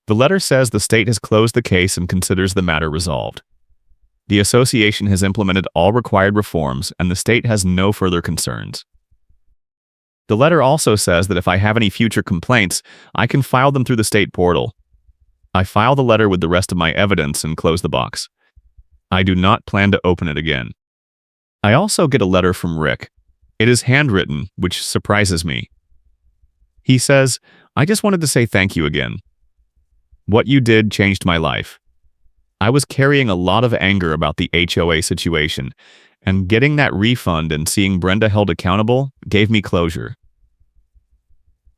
The letter says the state has closed the case and considers the matter resolved. The association has implemented all required reforms, and the state has no further concerns. The letter also says that if I have any future complaints, I can file them through the state portal. I file the letter with the rest of my evidence and close the box. I do not plan to open it again. I also get a letter from Rick. It is handwritten, which surprises me. He says, "I just wanted to say thank you again. What you did changed my life. I was carrying a lot of anger about the HOA situation, and getting that refund and seeing Brenda held accountable gave me closure.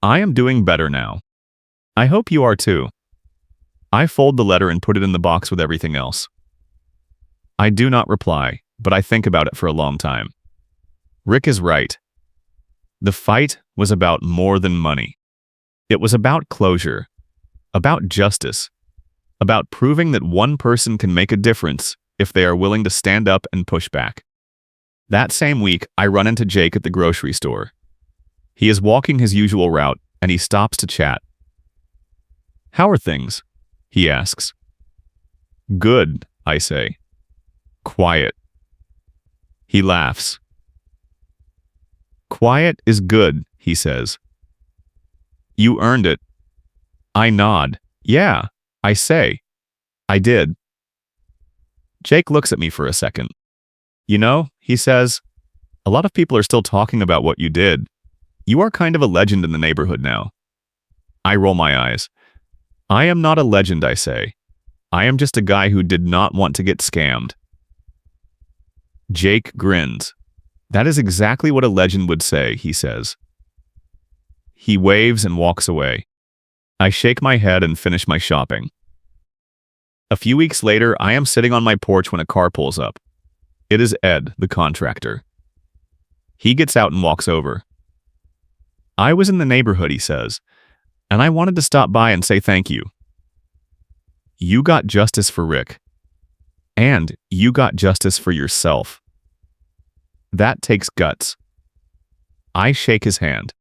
I am doing better now. I hope you are too." I fold the letter and put it in the box with everything else. I do not reply, but I think about it for a long time. Rick is right. The fight was about more than money. It was about closure. About justice. About proving that one person can make a difference if they are willing to stand up and push back. That same week, I run into Jake at the grocery store. He is walking his usual route, and he stops to chat. "How are things?" he asks. "Good," I say. "Quiet." He laughs. "Quiet is good," he says. "You earned it." I nod. "Yeah," I say. "I did." Jake looks at me for a second. "You know," he says, "a lot of people are still talking about what you did. You are kind of a legend in the neighborhood now." I roll my eyes. "I am not a legend," I say. "I am just a guy who did not want to get scammed." Jake grins. "That is exactly what a legend would say," he says. He waves and walks away. I shake my head and finish my shopping. A few weeks later, I am sitting on my porch when a car pulls up. It is Ed, the contractor. He gets out and walks over. "I was in the neighborhood," he says, "and I wanted to stop by and say thank you. You got justice for Rick. And you got justice for yourself. That takes guts." I shake his hand.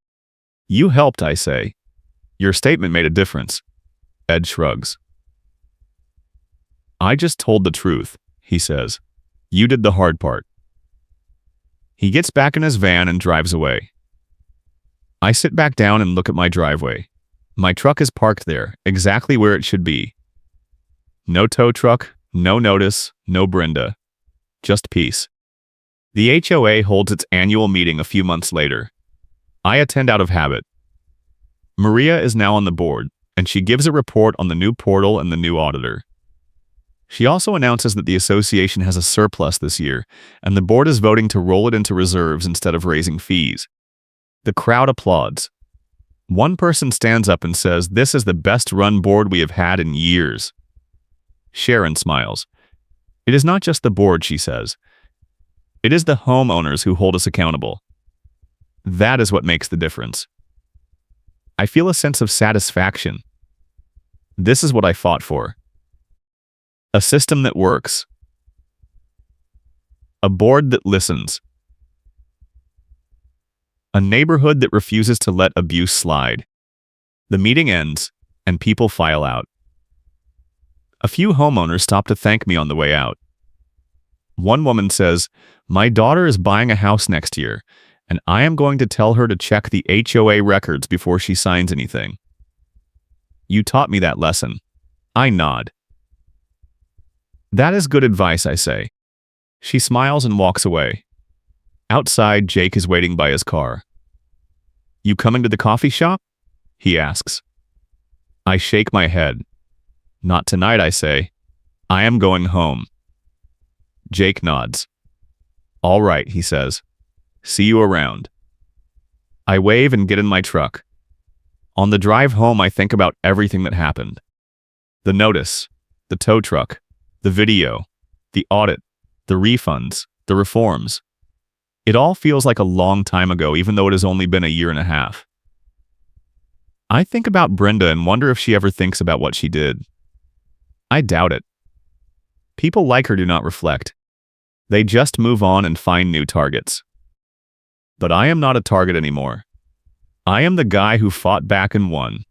"You helped," I say. "Your statement made a difference." Ed shrugs. "I just told the truth," he says. "You did the hard part." He gets back in his van and drives away. I sit back down and look at my driveway. My truck is parked there, exactly where it should be. No tow truck, no notice, no Brenda. Just peace. The HOA holds its annual meeting a few months later. I attend out of habit. Maria is now on the board, and she gives a report on the new portal and the new auditor. She also announces that the association has a surplus this year, and the board is voting to roll it into reserves instead of raising fees. The crowd applauds. One person stands up and says, "This is the best-run board we have had in years." Sharon smiles. "It is not just the board," she says. "It is the homeowners who hold us accountable. That is what makes the difference." I feel a sense of satisfaction. This is what I fought for. A system that works. A board that listens. A neighborhood that refuses to let abuse slide. The meeting ends, and people file out. A few homeowners stop to thank me on the way out. One woman says, "My daughter is buying a house next year, and I am going to tell her to check the HOA records before she signs anything." "You taught me that lesson." I nod. "That is good advice," I say. She smiles and walks away. Outside, Jake is waiting by his car. "You coming to the coffee shop?" he asks. I shake my head. "Not tonight," I say. "I am going home." Jake nods. "All right," he says. "See you around." I wave and get in my truck. On the drive home, I think about everything that happened. The notice, the tow truck, the video, the audit, the refunds, the reforms. It all feels like a long time ago, even though it has only been a year and a half. I think about Brenda and wonder if she ever thinks about what she did. I doubt it. People like her do not reflect. They just move on and find new targets. But I am not a target anymore. I am the guy who fought back and won.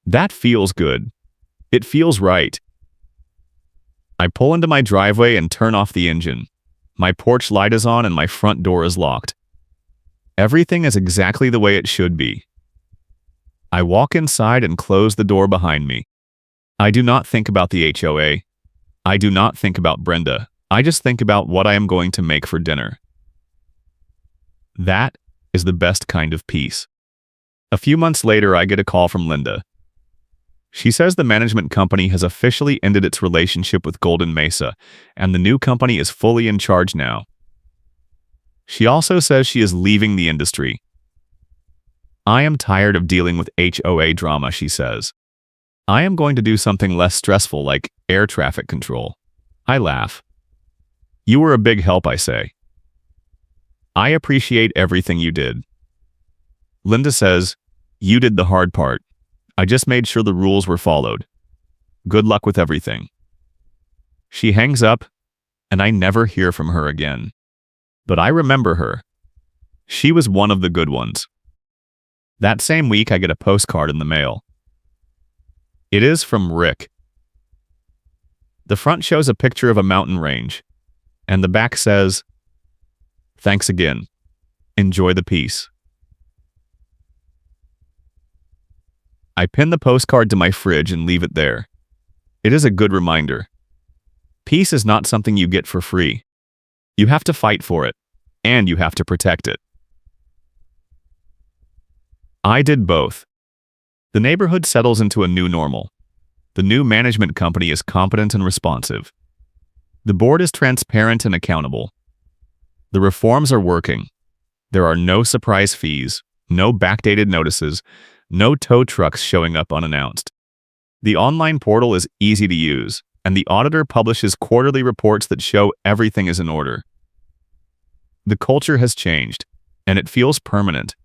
That feels good. It feels right. I pull into my driveway and turn off the engine. My porch light is on and my front door is locked. Everything is exactly the way it should be. I walk inside and close the door behind me. I do not think about the HOA. I do not think about Brenda. I just think about what I am going to make for dinner. That is the best kind of peace. A few months later, I get a call from Linda. She says the management company has officially ended its relationship with Golden Mesa, and the new company is fully in charge now. She also says she is leaving the industry. "I am tired of dealing with HOA drama," she says. "I am going to do something less stressful like air traffic control." I laugh. "You were a big help," I say. "I appreciate everything you did." Linda says, "You did the hard part. I just made sure the rules were followed. Good luck with everything." She hangs up, and I never hear from her again. But I remember her. She was one of the good ones. That same week, I get a postcard in the mail. It is from Rick. The front shows a picture of a mountain range, and the back says, "Thanks again. Enjoy the peace." I pin the postcard to my fridge and leave it there. It is a good reminder. Peace is not something you get for free. You have to fight for it, and you have to protect it. I did both. The neighborhood settles into a new normal. The new management company is competent and responsive. The board is transparent and accountable. The reforms are working. There are no surprise fees, no backdated notices, no tow trucks showing up unannounced. The online portal is easy to use, and the auditor publishes quarterly reports that show everything is in order. The culture has changed, and it feels permanent.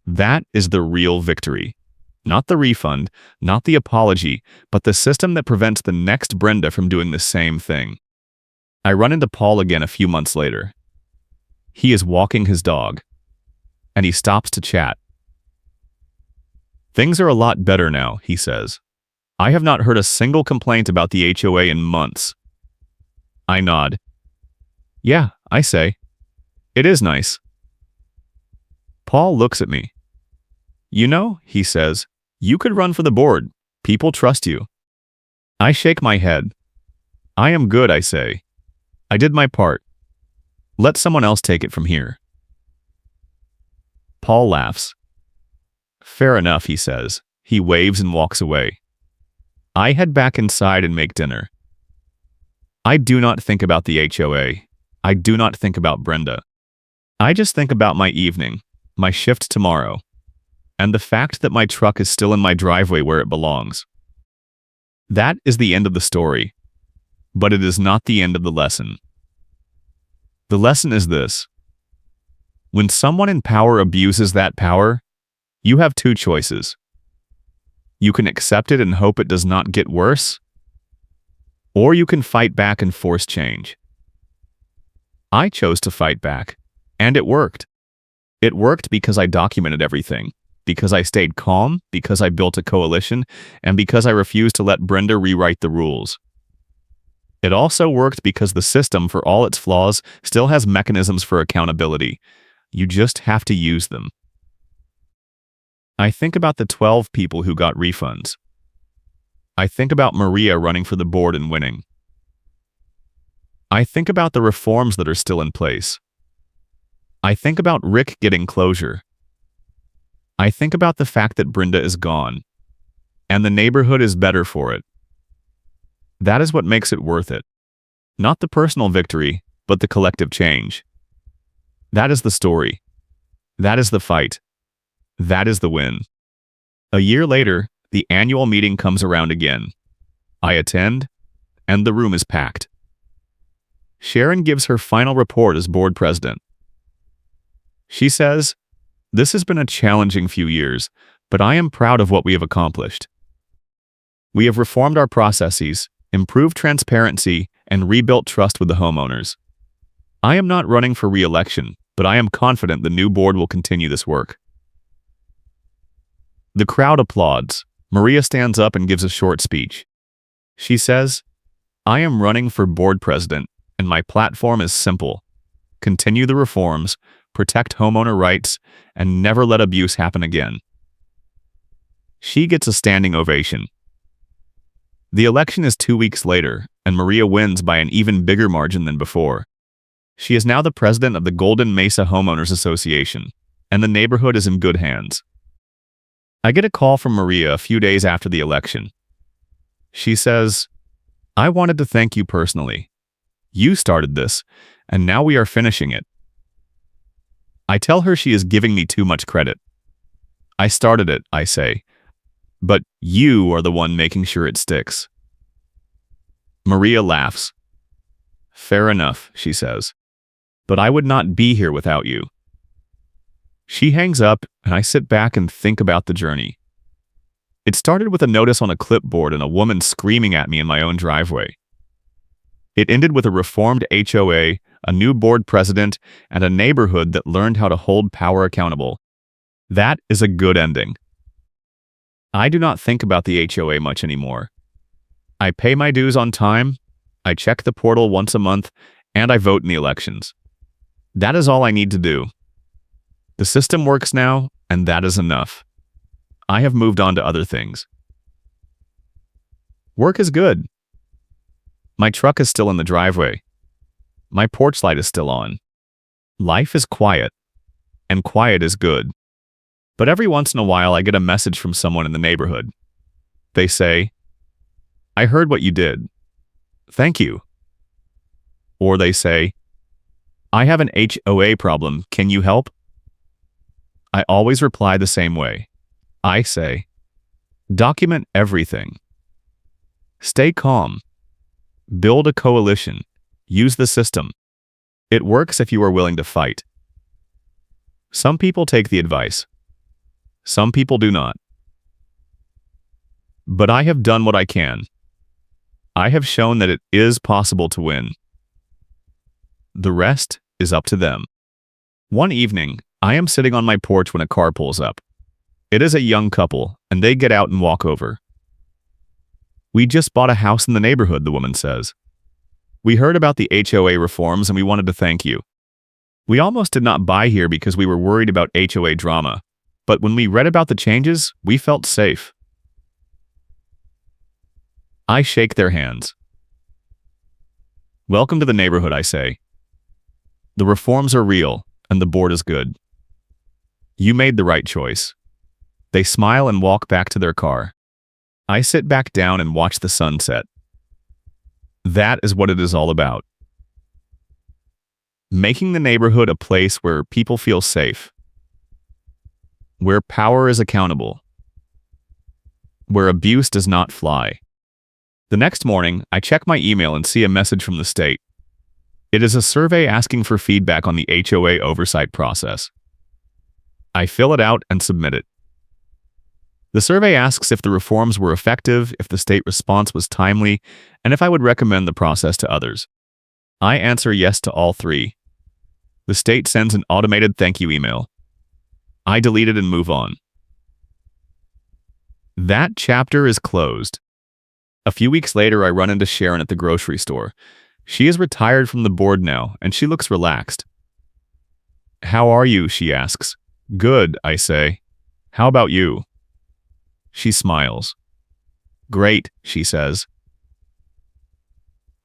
That is the real victory. Not the refund, not the apology, but the system that prevents the next Brenda from doing the same thing. I run into Paul again a few months later. He is walking his dog, and he stops to chat. "Things are a lot better now," he says. "I have not heard a single complaint about the HOA in months." I nod. "Yeah," I say. "It is nice." Paul looks at me. "You know," he says, "you could run for the board. People trust you." I shake my head. "I am good," I say. "I did my part. Let someone else take it from here." Paul laughs. "Fair enough," he says. He waves and walks away. I head back inside and make dinner. I do not think about the HOA. I do not think about Brenda. I just think about my evening, my shift tomorrow, and the fact that my truck is still in my driveway where it belongs. That is the end of the story, but it is not the end of the lesson. The lesson is this: when someone in power abuses that power, you have two choices. You can accept it and hope it does not get worse, or you can fight back and force change. I chose to fight back, and it worked. It worked because I documented everything, because I stayed calm, because I built a coalition, and because I refused to let Brenda rewrite the rules. It also worked because the system, for all its flaws, still has mechanisms for accountability. You just have to use them. I think about the 12 people who got refunds. I think about Maria running for the board and winning. I think about the reforms that are still in place. I think about Rick getting closure. I think about the fact that Brenda is gone, and the neighborhood is better for it. That is what makes it worth it. Not the personal victory, but the collective change. That is the story. That is the fight. That is the win. A year later, the annual meeting comes around again. I attend, and the room is packed. Sharon gives her final report as board president. She says, "This has been a challenging few years, but I am proud of what we have accomplished. We have reformed our processes, improved transparency, and rebuilt trust with the homeowners. I am not running for re-election, but I am confident the new board will continue this work." The crowd applauds. Maria stands up and gives a short speech. She says, "I am running for board president, and my platform is simple. Continue the reforms, protect homeowner rights, and never let abuse happen again." She gets a standing ovation. The election is 2 weeks later, and Maria wins by an even bigger margin than before. She is now the president of the Golden Mesa Homeowners Association, and the neighborhood is in good hands. I get a call from Maria a few days after the election. She says, "I wanted to thank you personally. You started this, and now we are finishing it." I tell her she is giving me too much credit. "I started it," I say, "but you are the one making sure it sticks." Maria laughs. "Fair enough," she says, "but I would not be here without you." She hangs up, and I sit back and think about the journey. It started with a notice on a clipboard and a woman screaming at me in my own driveway. It ended with a reformed HOA, a new board president, and a neighborhood that learned how to hold power accountable. That is a good ending. I do not think about the HOA much anymore. I pay my dues on time, I check the portal once a month, and I vote in the elections. That is all I need to do. The system works now, and that is enough. I have moved on to other things. Work is good. My truck is still in the driveway. My porch light is still on. Life is quiet, and quiet is good. But every once in a while I get a message from someone in the neighborhood. They say, "I heard what you did. Thank you." Or they say, "I have an HOA problem. Can you help?" I always reply the same way. I say, document everything. Stay calm. Build a coalition. Use the system. It works if you are willing to fight. Some people take the advice. Some people do not. But I have done what I can. I have shown that it is possible to win. The rest is up to them. One evening, I am sitting on my porch when a car pulls up. It is a young couple, and they get out and walk over. "We just bought a house in the neighborhood," the woman says. "We heard about the HOA reforms and we wanted to thank you. We almost did not buy here because we were worried about HOA drama, but when we read about the changes, we felt safe." I shake their hands. "Welcome to the neighborhood," I say. "The reforms are real, and the board is good. You made the right choice." They smile and walk back to their car. I sit back down and watch the sun set. That is what it is all about. Making the neighborhood a place where people feel safe. Where power is accountable. Where abuse does not fly. The next morning, I check my email and see a message from the state. It is a survey asking for feedback on the HOA oversight process. I fill it out and submit it. The survey asks if the reforms were effective, if the state response was timely, and if I would recommend the process to others. I answer yes to all three. The state sends an automated thank you email. I delete it and move on. That chapter is closed. A few weeks later, I run into Sharon at the grocery store. She is retired from the board now, and she looks relaxed. "How are you?" she asks. "Good," I say. "How about you?" She smiles. "Great," she says.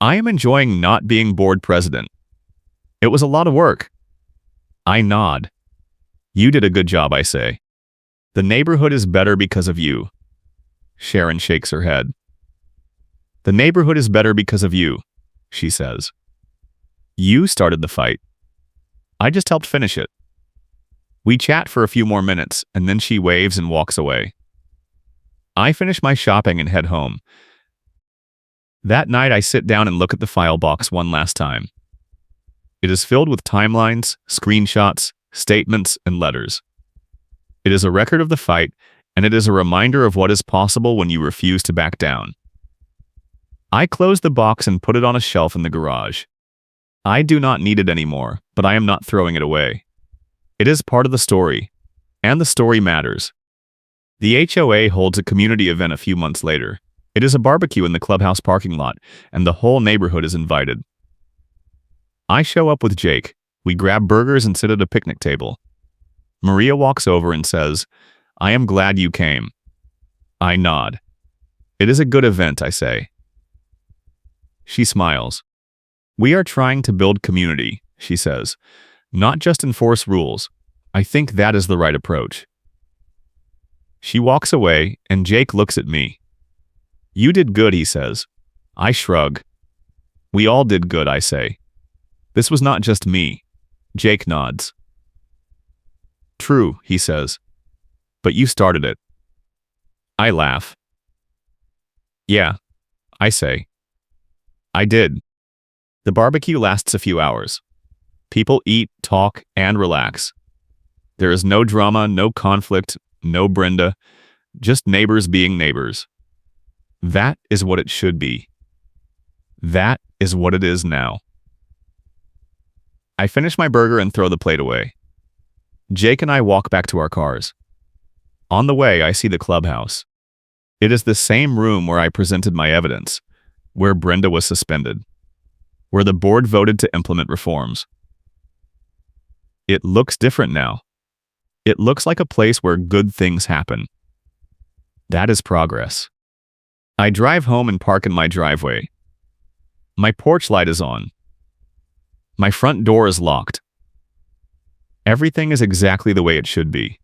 I am enjoying not being board president. It was a lot of work. I nod. "You did a good job," I say. "The neighborhood is better because of you." Sharon shakes her head. "The neighborhood is better because of you," she says. "You started the fight. I just helped finish it." We chat for a few more minutes, and then she waves and walks away. I finish my shopping and head home. That night, I sit down and look at the file box one last time. It is filled with timelines, screenshots, statements, and letters. It is a record of the fight, and it is a reminder of what is possible when you refuse to back down. I close the box and put it on a shelf in the garage. I do not need it anymore, but I am not throwing it away. It is part of the story, and the story matters. The HOA holds a community event a few months later. It is a barbecue in the clubhouse parking lot, and the whole neighborhood is invited. I show up with Jake. We grab burgers and sit at a picnic table. Maria walks over and says, "I am glad you came." I nod. "It is a good event," I say. She smiles. "We are trying to build community," she says, "not just enforce rules. I think that is the right approach." She walks away, and Jake looks at me. "You did good," he says. I shrug. "We all did good," I say. "This was not just me." Jake nods. "True," he says. "But you started it." I laugh. "Yeah," I say. "I did." The barbecue lasts a few hours. People eat, talk, and relax. There is no drama, no conflict, no Brenda, Just neighbors being neighbors. That is what it should be. That is what it is now. I finish my burger and throw the plate away. Jake and I walk back to our cars. On the way, I see the clubhouse. It is the same room where I presented my evidence, where Brenda was suspended, where the board voted to implement reforms. It looks different now. It looks like a place where good things happen. That is progress. I drive home and park in my driveway. My porch light is on. My front door is locked. Everything is exactly the way it should be.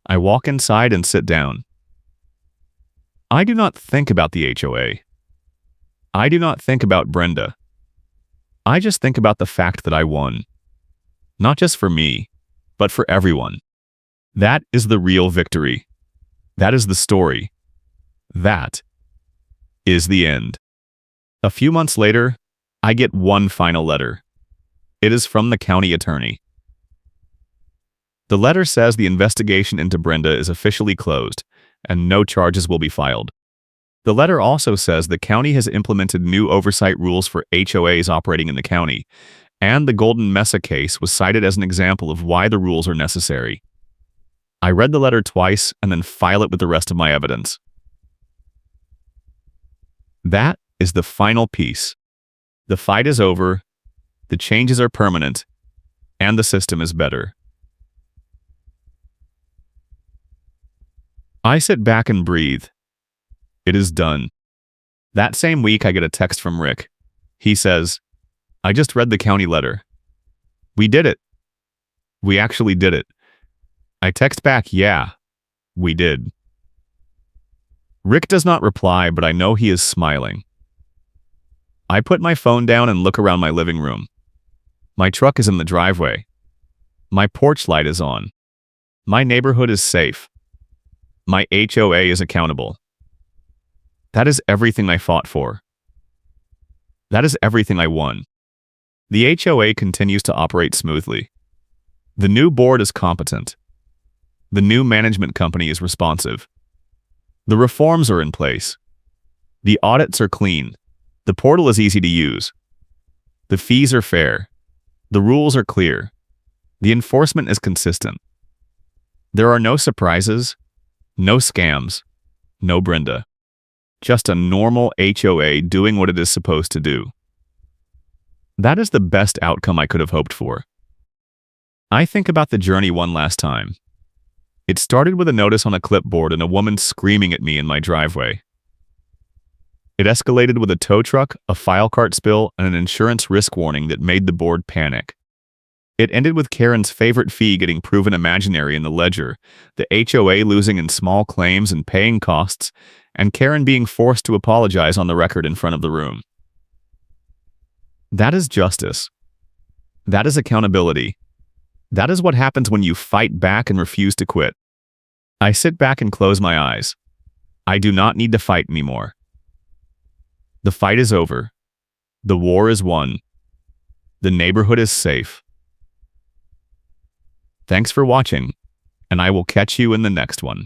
I walk inside and sit down. I do not think about the HOA. I do not think about Brenda. I just think about the fact that I won. Not just for me, but for everyone. That is the real victory. That is the story. That is the end. A few months later, I get one final letter. It is from the county attorney. The letter says the investigation into Brenda is officially closed and no charges will be filed. The letter also says the county has implemented new oversight rules for HOAs operating in the county, and the Golden Mesa case was cited as an example of why the rules are necessary. I read the letter twice and then file it with the rest of my evidence. That is the final piece. The fight is over, the changes are permanent, and the system is better. I sit back and breathe. It is done. That same week, I get a text from Rick. He says, "I just read the county letter. We did it. We actually did it." I text back, "Yeah, we did." Rick does not reply, but I know he is smiling. I put my phone down and look around my living room. My truck is in the driveway. My porch light is on. My neighborhood is safe. My HOA is accountable. That is everything I fought for. That is everything I won. The HOA continues to operate smoothly. The new board is competent. The new management company is responsive. The reforms are in place. The audits are clean. The portal is easy to use. The fees are fair. The rules are clear. The enforcement is consistent. There are no surprises, no scams, no Brenda. Just a normal HOA doing what it is supposed to do. That is the best outcome I could have hoped for. I think about the journey one last time. It started with a notice on a clipboard and a woman screaming at me in my driveway. It escalated with a tow truck, a file cart spill, and an insurance risk warning that made the board panic. It ended with Karen's favorite fee getting proven imaginary in the ledger, the HOA losing in small claims and paying costs, and Karen being forced to apologize on the record in front of the room. That is justice. That is accountability. That is what happens when you fight back and refuse to quit. I sit back and close my eyes. I do not need to fight anymore. The fight is over. The war is won. The neighborhood is safe. Thanks for watching, and I will catch you in the next one.